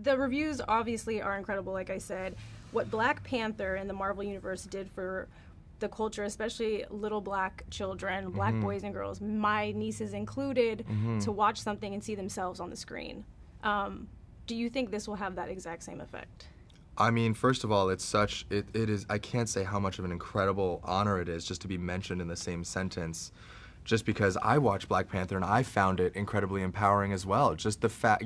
the reviews obviously are incredible, like I said. What Black Panther and the Marvel Universe did for the culture, especially little black children, black boys and girls, my nieces included, to watch something and see themselves on the screen. Do you think this will have that exact same effect? I mean, first of all, it is, I can't say how much of an incredible honor it is just to be mentioned in the same sentence, just because I watched Black Panther and I found it incredibly empowering as well. Just the fact,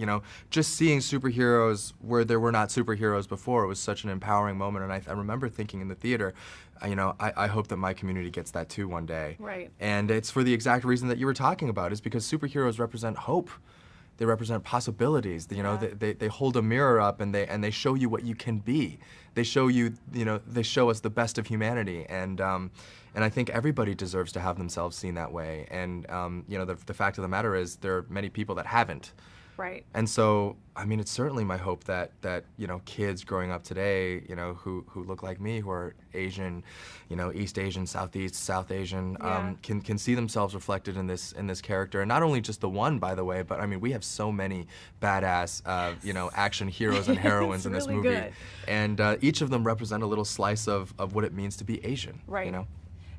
just seeing superheroes where there were not superheroes before, it was such an empowering moment. And I remember thinking in the theater, I hope that my community gets that too one day. Right. And it's for the exact reason that you were talking about, is because superheroes represent hope. They represent possibilities. They hold a mirror up and they show you what you can be. They show you, they show us the best of humanity. And I think everybody deserves to have themselves seen that way. And the fact of the matter is there are many people that haven't. Right. And so, I mean, it's certainly my hope that kids growing up today, who look like me, who are Asian, East Asian, Southeast, South Asian, can see themselves reflected in this character. And not only just the one, by the way, but I mean, we have so many badass, action heroes and heroines in this really movie. good. And each of them represent a little slice of what it means to be Asian. Right.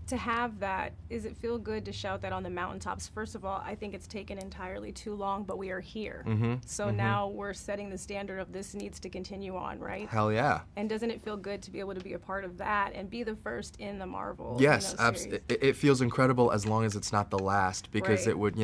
To have that, does it feel good to shout that on the mountaintops? First of all, I think it's taken entirely too long, but we are here. So now we're setting the standard of this needs to continue on, right? Hell yeah. And doesn't it feel good to be able to be a part of that and be the first in the Marvel? Yes, series? it feels incredible as long as it's not the last, because it would,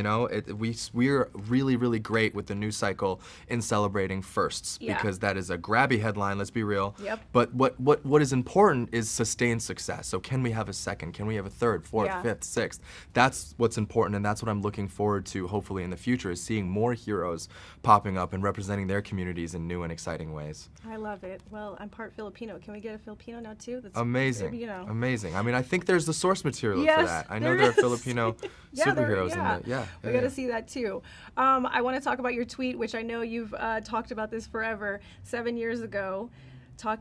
we're really, really great with the news cycle in celebrating firsts, because that is a grabby headline, let's be real. Yep. But what is important is sustained success. So can we have a second? Can we have a third, fourth, fifth, sixth? That's what's important, and that's what I'm looking forward to, hopefully, in the future, is seeing more heroes popping up and representing their communities in new and exciting ways. I love it. Well, I'm part Filipino. Can we get a Filipino now, too? That's amazing. Amazing. I mean, I think there's the source material for that. I know there are Filipino superheroes in there. We got to see that, too. I want to talk about your tweet, which I know you've talked about this forever. 7 years ago,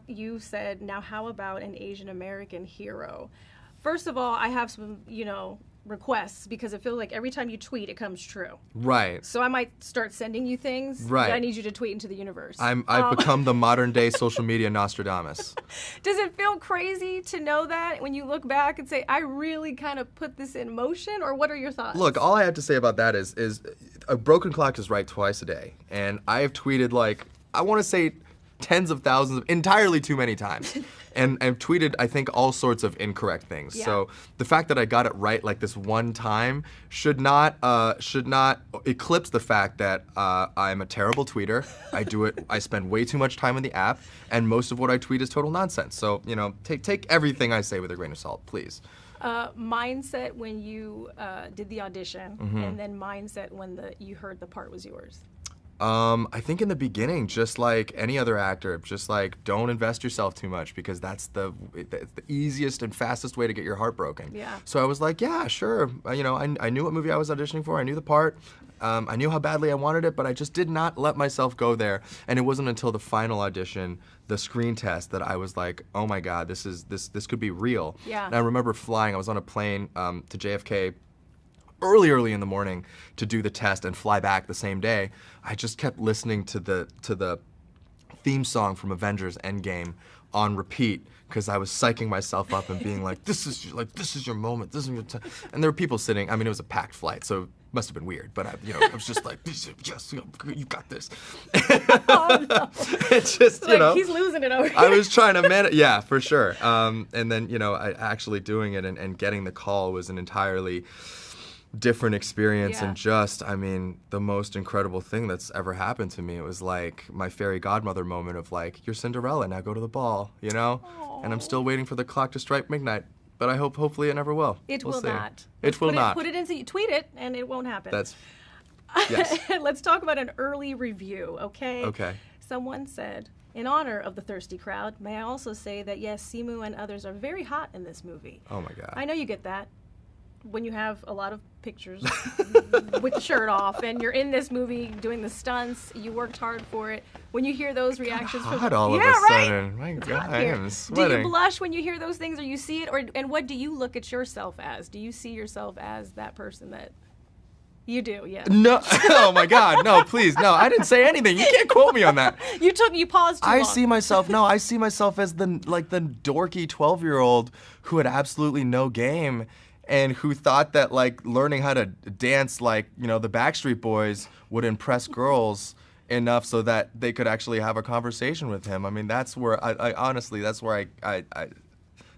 you said, now how about an Asian American hero? First of all, I have some, requests, because I feel like every time you tweet, it comes true. Right. So I might start sending you things that I need you to tweet into the universe. I've become the modern day social media Nostradamus. Does it feel crazy to know that when you look back and say, I really kind of put this in motion, or what are your thoughts? Look, all I have to say about that is a broken clock is right twice a day. And I have tweeted I want to say tens of thousands, entirely too many times. And I've tweeted, I think, all sorts of incorrect things. Yeah. So the fact that I got it right this one time should not eclipse the fact that I'm a terrible tweeter. I spend way too much time in the app, and most of what I tweet is total nonsense. So, take everything I say with a grain of salt, please. Mindset when you did the audition, and then mindset when you heard the part was yours. I think in the beginning, just like any other actor, just don't invest yourself too much, because that's the easiest and fastest way to get your heart broken. Yeah. So I was like, yeah, sure. I knew what movie I was auditioning for. I knew the part. I knew how badly I wanted it, but I just did not let myself go there. And it wasn't until the final audition, the screen test, that I was like, oh my God, this could be real. Yeah. And I remember flying. I was on a plane to JFK early in the morning to do the test and fly back the same day. I just kept listening to the theme song from Avengers Endgame on repeat, because I was psyching myself up and being like, this is your moment, this is your time. And there were people sitting. I mean, it was a packed flight, so it must have been weird, but I was just like, yes, you got this. Oh, no. It's just, he's losing it over here. I was trying to manage, yeah, for sure. And then, I actually doing it and getting the call was an entirely different experience, and just, the most incredible thing that's ever happened to me. It was like my fairy godmother moment of you're Cinderella, now go to the ball, Aww. And I'm still waiting for the clock to strike midnight, but hopefully it never will. It we'll will see. not. It will not. Put it in, tweet it, and it won't happen. Yes. Let's talk about an early review, okay? Okay. Someone said, in honor of the thirsty crowd, may I also say that yes, Simu and others are very hot in this movie. Oh my God. I know you get that when you have a lot of pictures with the shirt off and you're in this movie doing the stunts, you worked hard for it. When you hear those reactions hot all of a sudden. My God, I am sweating. Do you blush when you hear those things, or you see it, and what do you look at yourself as? Do you see yourself as that person that You do, yes. No, oh my God, no, please, no, I didn't say anything. You can't quote me on that. You paused too long. I see myself as the dorky 12-year-old who had absolutely no game and who thought that like learning how to dance like, you know, the Backstreet Boys would impress girls enough so that they could actually have a conversation with him. I mean, that's where I honestly, that's where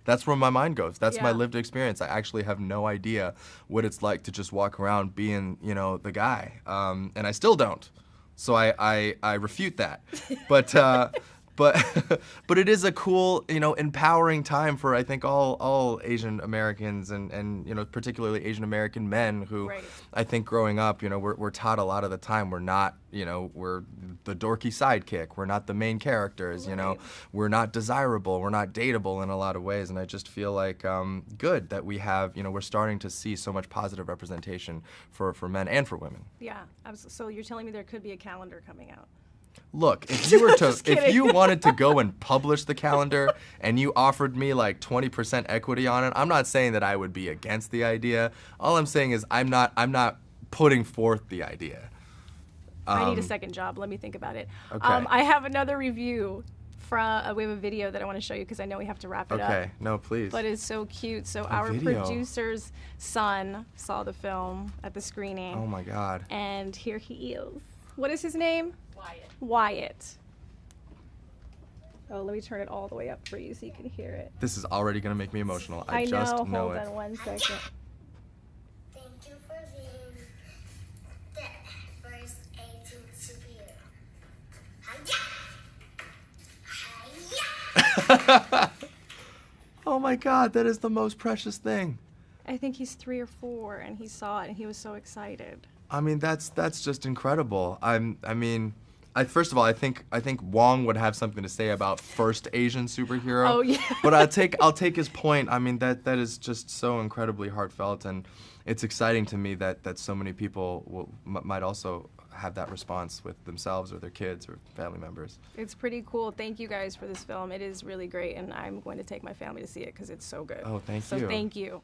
that's where my mind goes. That's my lived experience. I actually have no idea what it's like to just walk around being, you know, the guy. And I still don't. So I refute that. But but it is a cool, you know, empowering time for I think all Asian Americans and you know, particularly Asian American men who I think growing up, you know, we're taught a lot of the time we're not, you know, we're the dorky sidekick, we're not the main characters, you know, we're not desirable, we're not dateable in a lot of ways, and I just feel like good that we have, you know, we're starting to see so much positive representation for men and for women. Yeah, so you're telling me there could be a calendar coming out? Look, if you wanted to go and publish the calendar and you offered me like 20% equity on it, I'm not saying that I would be against the idea. All I'm saying is I'm not putting forth the idea. I need a second job. Let me think about it. Okay. I have another review from. We have a video that I want to show you because I know we have to wrap it up. Okay. No, please. But it's so cute. So our video. producer's son saw the film at the screening. Oh my God. And here he is. What is his name? Wyatt. Oh, let me turn it all the way up for you so you can hear it. This is already gonna make me emotional. I know. just know Hold it. on 1 second. Thank you for being the first Asian superhero. Hiya! Oh my God, that is the most precious thing. I think he's 3 or 4, and he saw it, and he was so excited. I mean, that's just incredible. First of all, I think Wong would have something to say about first Asian superhero. Oh yeah. But I'll take his point. I mean, that is just so incredibly heartfelt, and it's exciting to me that so many people might also have that response with themselves or their kids or family members. It's pretty cool. Thank you guys for this film. It is really great, and I'm going to take my family to see it because it's so good. Oh, thank you. So thank you.